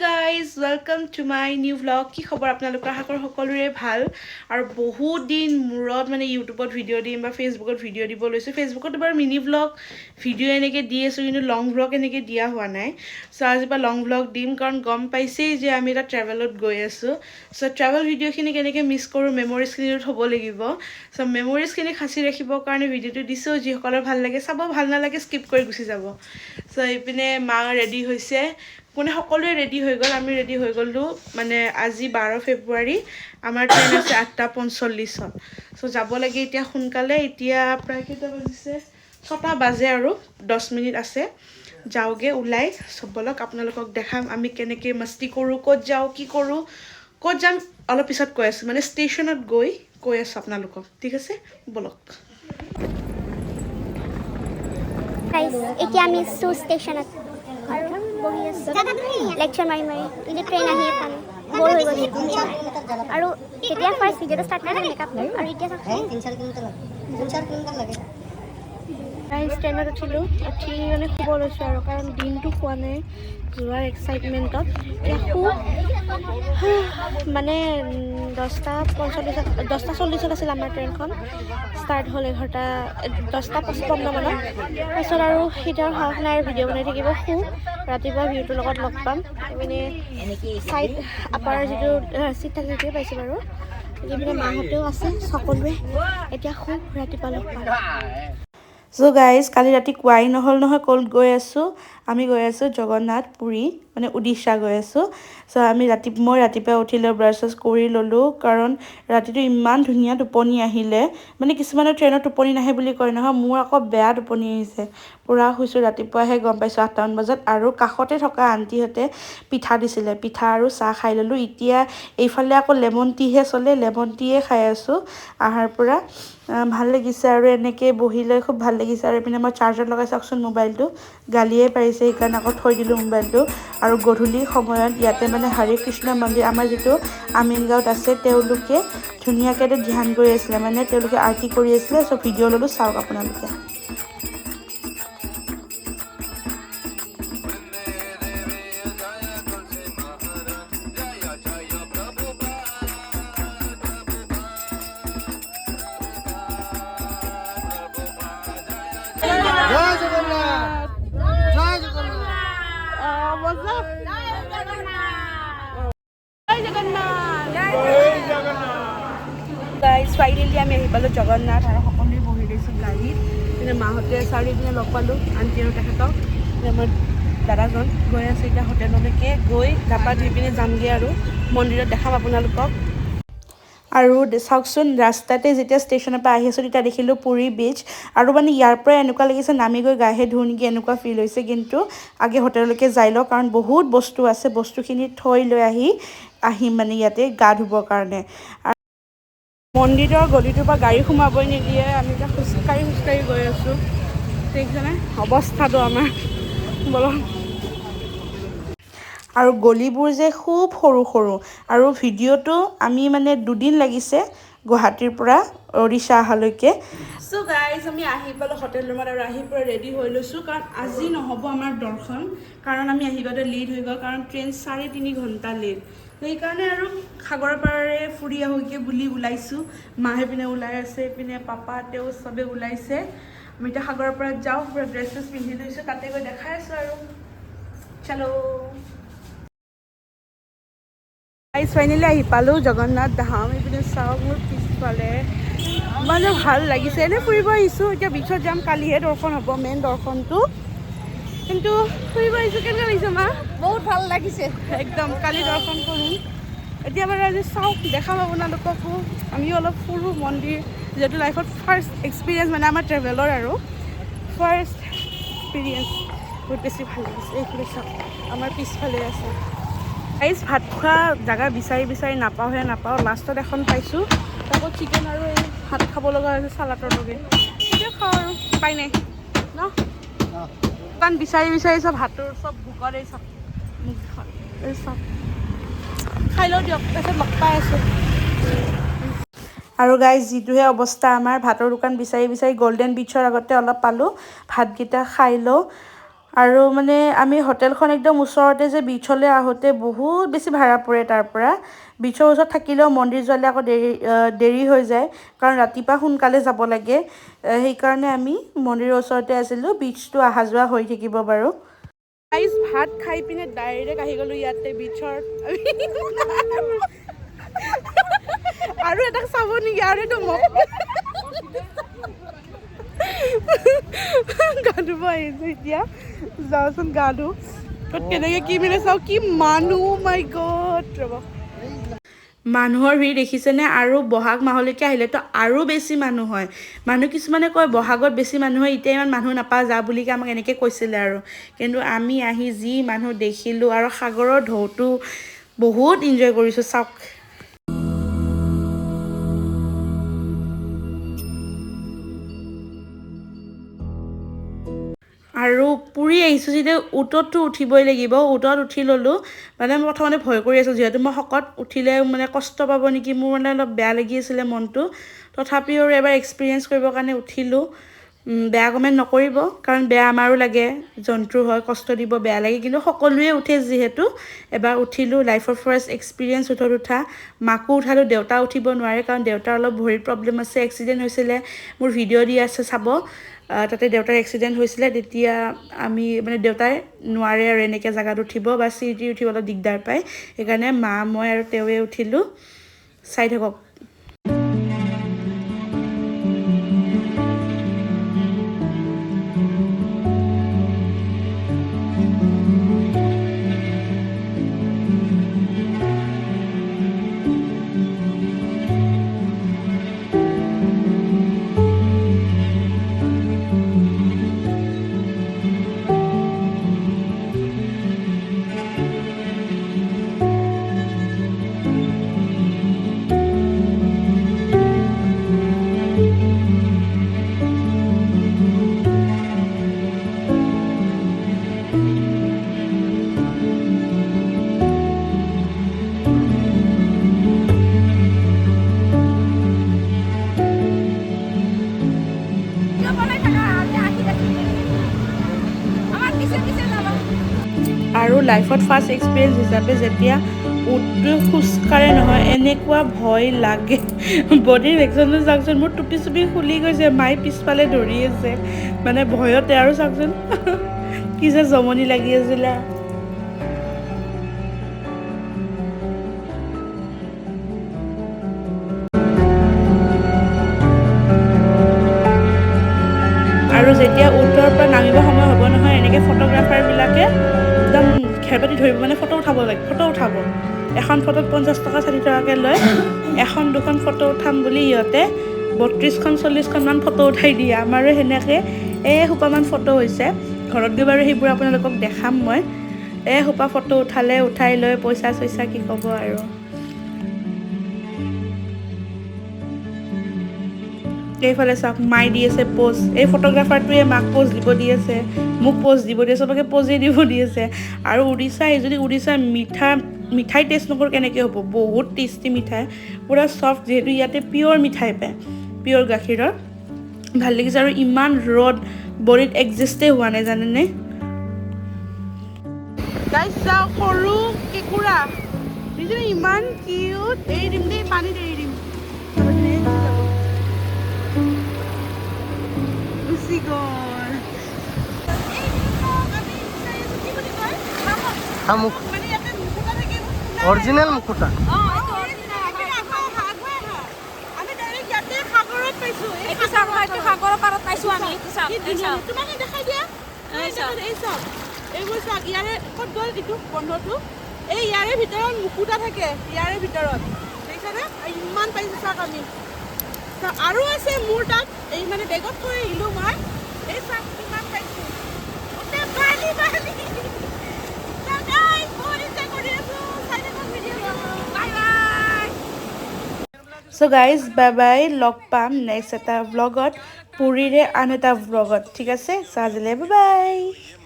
guys, welcome to my new vlog. কি খবৰ আপোনালোকৰ হাকৰ সকলোৰে ভাল আৰু বহুত দিন মূৰত মানে ইউটিউবত ভিডিঅ' দিম বা ফেচবুকত ভিডিঅ' দিব লৈছোঁ ফেচবুকত এবাৰ মিনি ভ্লগ ভিডিঅ' এনেকৈ দি আছোঁ কিন্তু লং ভ্লগ এনেকৈ দিয়া হোৱা নাই চ' আজি পৰা লং ভ্লগ দিম কাৰণ গম পাইছেই যে আমি এটা ট্ৰেভেলত গৈ আছোঁ চ' ট্ৰেভেল ভিডিঅ'খিনি কেনেকৈ মিছ কৰোঁ মেমৰিজখিনিত হ'ব লাগিব চ' মেমৰিজখিনি সাঁচি ৰাখিবৰ কাৰণে ভিডিঅ'টো দিছোঁ যিসকলৰ ভাল লাগে চাব ভাল নালাগে স্কিপ কৰি গুচি যাব চ' এইপিনে মা ৰেডি হৈছে মানে সকলোৱে ৰেডি হৈ গ'ল আমি ৰেডি হৈ গ'লোঁ মানে আজি 12 ফেব্ৰুৱাৰী আমাৰ ট্ৰেইন আছে 8:45 চ' যাব লাগে এতিয়া সোনকালে এতিয়া প্ৰায় কেইটা বাজিছে 6টা বাজে আৰু 10 মিনিট আছে যাওঁগে ওলাই চবলক আপোনালোকক দেখাম আমি কেনেকৈ মস্তি কৰোঁ ক'ত যাওঁ কি কৰোঁ ক'ত যাম অলপ পিছত কৈ আছোঁ মানে ষ্টেচনত গৈ কৈ আছোঁ আপোনালোকক ঠিক আছে বলক এতিয়া আমি ষ্টেচনত আৰু বহি আছোঁ লেকচাৰ মাৰি কিন্তু ট্ৰেইন আহিয়ে পাম বৰ হৈ গৈছে আৰু তেতিয়া ফাৰ্ষ্ট ভিডিঅ'টো ষ্টাৰ্ট কৰিলে মেকআপ আৰু এতিয়া ট্ৰেইনত উঠিলোঁ উঠি মানে শুব লৈছোঁ আৰু কাৰণ দিনটো খোৱা নাই যোৱাৰ এক্সাইটমেণ্টত এতিয়া মানে 10:40 আছিল আমাৰ ট্ৰেইনখন ষ্টাৰ্ট হ'ল 10:55 মানত তাৰপিছত আৰু এতিয়া সাহস নাই আৰু ভিডিঅ' বনাই থাকিব ৰাতিপুৱা ভিউটোৰ লগত লগ পাম মানে ছাইড আপাৰ যিটো চিট থাকে সেইটোৱে পাইছোঁ বাৰু এইপিনে মাহঁতেও আছে সকলোৱে এতিয়া ৰাতিপুৱা লগ পাম চ' গাইজ কালি ৰাতি কোৱাই নহ'ল নহয় ক'ত গৈ আছোঁ আমি গৈ আছোঁ জগন্নাথ পুৰী মানে উৰিষ্যা গৈ আছোঁ চ' মই ৰাতিপুৱা উঠিলৈ ব্ৰাছ কৰি ল'লোঁ কাৰণ ৰাতিটো ইমান ধুনীয়া টোপনি আহিলে মানে কিছুমানৰ ট্ৰেইনত টোপনি নাহে বুলি কয় নহয় মোৰ আকৌ বেয়া টোপনি আহিছে পূৰা শুইছোঁ ৰাতিপুৱাহে গম পাইছোঁ 8টামান বজাত আৰু কাষতে থকা আণ্টিহঁতে পিঠা দিছিলে পিঠা আৰু চাহ খাই ল'লোঁ এতিয়া এইফালে আকৌ লেমন টিহে চলে লেমন টিয়ে খাই আছোঁ আহাৰ পৰা ভাল লাগিছে আৰু এনেকৈ বহিলৈ খুব ভাল লাগিছে আৰু এইপিনে মই চাৰ্জত লগাই চাওকচোন মোবাইলটো গালিয়ে পাৰিছে সেইকাৰণে আকৌ থৈ দিলোঁ মোবাইলটো আৰু গধূলি সময়ত ইয়াতে মানে হৰে কৃষ্ণ মন্দিৰ আমাৰ যিটো আমিনগাঁৱত আছে তেওঁলোকে ধুনীয়াকৈ ধ্যান কৰি আছিলে মানে তেওঁলোকে আৰতি কৰি আছিলে চ' ভিডিঅ' ল'লোঁ চাওক আপোনালোকে গাইজ ফাইনেলি আমি আহি পালোঁ জগন্নাথ আৰু সকলোৱে বহি লৈছোঁ গাড়ীত মানে মাহঁতে চাৰিওপিনে লগ পালোঁ আণ্টি আৰু তেখেতক আমাৰ দাদাজন গৈ আছে এতিয়া হোটেললৈকে গৈ গা পা ধুই পিনে যামগৈ আৰু মন্দিৰত দেখাম আপোনালোকক আৰু চাওকচোন ৰাস্তাতে যেতিয়া ষ্টেচনৰ পৰা আহি আছোঁ তেতিয়া দেখিলোঁ পুৰী বিচ আৰু মানে ইয়াৰ পৰা এনেকুৱা লাগিছে নামি গৈ গাহে ধুওঁ নেকি এনেকুৱা ফিল হৈছে কিন্তু আগে হোটেললৈকে যাই লওঁ কাৰণ বহুত বস্তু আছে বস্তুখিনি থৈ লৈ আহিম মানে ইয়াতে গা ধুবৰ কাৰণে মন্দিৰৰ গলিটোৰ পৰা গাড়ী সোমাবই নিদিয়ে আমি এতিয়া খোজকাঢ়ি গৈ আছোঁ দেখিছেনে অৱস্থাটো আমাৰ বলক আৰু গলিবোৰ যে খুব সৰু সৰু আৰু ভিডিঅ'টো আমি মানে 2 দিন লাগিছে গুৱাহাটীৰ পৰা উৰিষ্যা অহালৈকে চ' গাইজ আমি আহি পালোঁ হোটেল ৰুমত আৰু আহি পৰা ৰেডি হৈ লৈছোঁ কাৰণ আজি নহ'ব আমাৰ দৰ্শন কাৰণ আমি আহিবলৈ লেট হৈ গ'ল কাৰণ ট্ৰেইন 3.5 ঘণ্টা লেট সেইকাৰণে আৰু সাগৰৰ পাৰৰে ফুৰি আহোঁগৈ বুলি ওলাইছোঁ মাহে পিনে ওলাই আছে পিনে পাপাহঁতেও চবে ওলাইছে আমি এতিয়া সাগৰৰ পৰা যাওঁ পুৰা ড্ৰেছ পিন্ধি লৈছোঁ তাতে গৈ দেখাই আছোঁ আৰু চলো ফাইনেলি আহি পালোঁ জগন্নাথ ধাম এইপিনে চাওক মোৰ পিছফালে মানে ভাল লাগিছে এনেই ফুৰিব আহিছোঁ এতিয়া বিচত যাম কালিহে দৰ্শন হ'ব মেইন দৰ্শনটো কিন্তু ফুৰিব আহিছোঁ কেনেকৈ লাগিছে মা বহুত ভাল লাগিছে একদম কালি দৰ্শন কৰিম এতিয়া বাৰু আজি চাওক দেখাম আপোনালোককো আমিও অলপ ফুৰোঁ মন্দিৰ যিহেতু লাইফত ফাৰ্ষ্ট এক্সপিৰিয়েঞ্চ মানে আমাৰ ট্ৰেভেলৰ আৰু ফাৰ্ষ্ট এক্সপিৰিয়েঞ্চ বহুত বেছি ভাল লাগিছে এইফালে চাওক আমাৰ পিছফালে আছে গাইজ ভাত খোৱা জেগা বিচাৰি নাপাওঁ লাষ্টত এখন পাইছোঁ আকৌ চিকেন আৰু এই ভাত খাব লগা হৈছে চালাডৰ লগে এতিয়া খাওঁ আৰু উপায় নাই ন দোকান বিচাৰি চব ভাতৰ চব ভোকত এই চব খাই লওঁ দিয়ক তাৰপিছত লগ পাই আছোঁ আৰু গাইজ যিটোহে অৱস্থা আমাৰ ভাতৰ দোকান বিচাৰি গল্ডেন বিচৰ আগতে অলপ পালোঁ ভাতকেইটা খাই লওঁ আৰু মানে আমি হোটেলখন একদম ওচৰতে যে বিচলৈ আহোঁতে বহুত বেছি ভাড়া পৰে তাৰ পৰা বিচৰ ওচৰত থাকিলেও মন্দিৰ যোৱালে আকৌ দেৰি হৈ যায় কাৰণ ৰাতিপুৱা সোনকালে যাব লাগে সেইকাৰণে আমি মন্দিৰৰ ওচৰতে আছিলোঁ বিচটো অহা যোৱা হৈ থাকিব বাৰু গাইজ ভাত খাই পিনে ডাইৰেক্ট আহি গ'লোঁ ইয়াতে বিচৰ আৰু এটা চাব নেকি আৰু এইটো মোক গা ধুব আহিছোঁ এতিয়া যাওঁচোন গা ধু কেনেকৈ কি মিলে চাওঁ কি মানুহ মাই গড ৰ'ব মানুহৰ ভিৰ দেখিছেনে আৰু বহাগ মাহলৈকে আহিলেতো আৰু বেছি মানুহ হয় মানুহ কিছুমানে কয় বহাগত বেছি মানুহ হয় এতিয়া ইমান মানুহ নাপাওঁ যা বুলিকৈ আমাক এনেকৈ কৈছিলে আৰু কিন্তু আমি আহি যি মানুহ দেখিলোঁ আৰু সাগৰৰ ঢৌটো বহুত এনজয় কৰিছোঁ চাওক আৰু পুৰি আহিছোঁ যেতিয়া উটততো উঠিবই লাগিব উটত উঠি ল'লোঁ মানে মই প্ৰথমতে ভয় কৰি আছিলোঁ যিহেতু মই শকত উঠিলে মানে কষ্ট পাব নেকি মোৰ মানে অলপ বেয়া লাগি আছিলে মনটো তথাপিও আৰু এবাৰ এক্সপিৰিয়েঞ্চ কৰিবৰ কাৰণে উঠিলোঁ বেয়া কমেণ্ট নকৰিব কাৰণ বেয়া আমাৰো লাগে জন্তু হয় কষ্ট দিব বেয়া লাগে কিন্তু সকলোৱে উঠে যিহেতু এবাৰ উঠিলোঁ লাইফৰ ফাৰ্ষ্ট এক্সপিৰিয়েঞ্চ উঠত উঠা মাকো উঠালোঁ দেউতা উঠিব নোৱাৰে কাৰণ দেউতাৰ অলপ ভৰিৰ প্ৰব্লেম আছে এক্সিডেণ্ট হৈছিলে মোৰ ভিডিঅ' দি আছে চাব তাতে দেউতাৰ এক্সিডেণ্ট হৈছিলে তেতিয়া আমি মানে দেউতাই নোৱাৰে আৰু এনেকৈ জেগাত উঠিব বা চিৰি উঠিব অলপ দিগদাৰ পায় সেইকাৰণে মা মই আৰু তেওঁৱে উঠিলোঁ চাই থাকক আৰু লাইফত ফাৰ্ষ্ট এক্সপিৰিয়েঞ্চ হিচাপে যেতিয়া উটটো খোজকাঢ়ে নহয় এনেকুৱা ভয় লাগে বডিৰ ৰিয়েকশ্যনটো চাওকচোন মোৰ টুপি চুপি খুলি গৈছে মায়ে পিছফালে ধৰি আছে মানে ভয়তে আৰু চাওকচোন কি যে জমনি লাগি আছিলে আৰু যেতিয়া উটৰ পৰা নামিব সময় হ'ব নহয় এনেকৈ ফটোগ্ৰাফাৰবিলাকে একদম ঘেৰপাতি ধৰিব মানে ফটো উঠাব এখন ফটোত 50 টকা 60 টকাকৈ লয় এখন দুখন ফটো উঠাম বুলি সিহঁতে 32খন 40খনমান ফটো উঠাই দিয়ে আমাৰো সেনেকৈ সোপামান ফটো হৈছে ঘৰত গৈ বাৰু সেইবোৰ আপোনালোকক দেখাম মই সোপা ফটো উঠাই লৈ পইচা চইচা কি ক'ব আৰু এইফালে চাওক মাই দি আছে প'জ এই ফটোগ্ৰাফাৰটোৱে মাক প'জ দিব দি আছে মোক প'জ দিব দিয়ে চবকে প'জেই দিব দি আছে আৰু উৰিষ্যা যদি উৰিষ্যাৰ মিঠাই টেষ্ট নকৰোঁ কেনেকৈ হ'ব বহুত টেষ্টি মিঠাই পূৰা চফ্ট যিহেতু ইয়াতে পিয়'ৰ মিঠাই পায় পিয়'ৰ গাখীৰৰ ভাল লাগিছে আৰু ইমান ৰ'দ বডিত এডজাষ্টেই হোৱা নাই জানেনে গাইজ চাওক সৰু কেঁকুৰা ইমান কিউট এৰি দিম দেই পানীত এৰি দিম গুচি গ'ল অৰিজিনেল মুকুতা সাগৰৰ পাৰত পাইছোঁ আমি তোমাকে দেখাই দিয়া এইবোৰ চাওক ইয়াৰে ক'ত গ'ল এইটো বন্ধটো এই ইয়াৰে ভিতৰত মুকুতা থাকে ইয়াৰে ভিতৰত দেখিছানে ইমান পাইছোঁ চাওক আমি আৰু আছে মোৰ তাত এই মানে বেগত থৈ আহিলোঁ মই এই চাওক কিমান পাইছোঁ চ' গাইজ বাই বাই লগ পাম নেক্সট এটা ভ্লগত পুৰীৰে আন এটা ভ্লগত ঠিক আছে চ' আজিলৈ বাই বাই